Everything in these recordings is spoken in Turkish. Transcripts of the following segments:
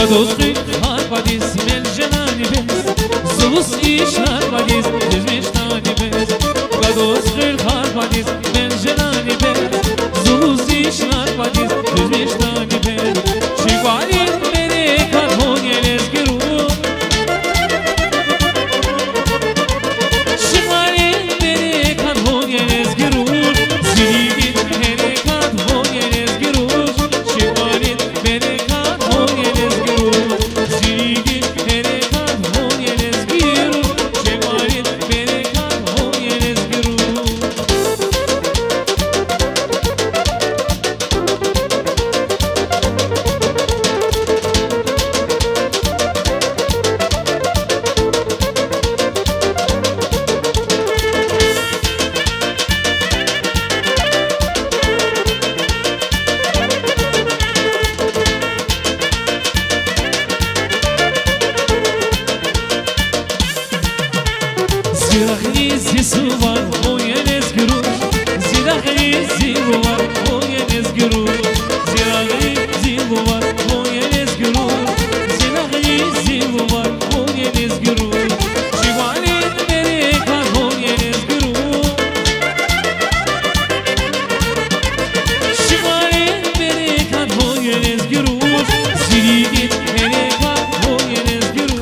Gadozgı harpadis men jenani bez Zulus işler badis dizmiş tani bez Gadozgı harpadis men jenani bez Zulus işler badis dizmiş tani bez Şivalin beni karhon yelez giru Şivalin beni karhon yelez giru Zilgin beni karhon yelez giru Şivalin beni karhon yelez giru Zilgin beni karhon yelez giru Şivalin beni karhon yelez giru Zirahni suvar o yelez giru Zirahni zivar o yelez giru Zirahni zivar o yelez giru Zirahni zivar o yelez giru Şivalin beni karhon yelez giru Şivalin beni karhon yelez giru Zilgin beni karhon yelez giru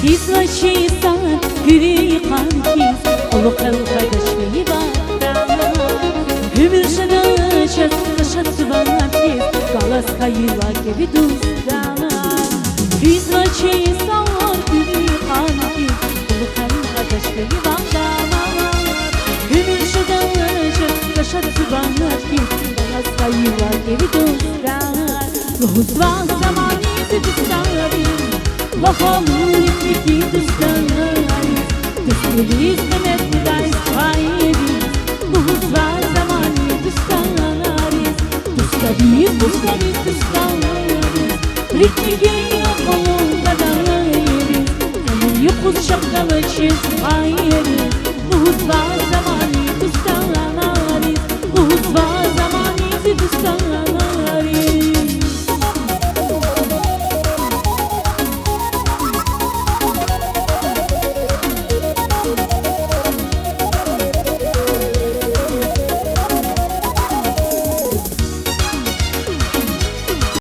Izlači sad gri kankiz Olu kalka daşmayı bana Hümür şada şat vankiz Galas kayıva gibi dustana Izlači sad gri kankiz Olu kalka daşmayı bana Hümür şada şat vankiz Galas kayıva gibi dustana Ruhuzva zamani zıcıstarim Вахамуй пяти дустанарис Дустулис хемет дайс хайрис Бузва замани дустанарис Дуставис дустанарис Ритмиге яколун кадарайрис Юкус шакталы чиз хайрис Бузва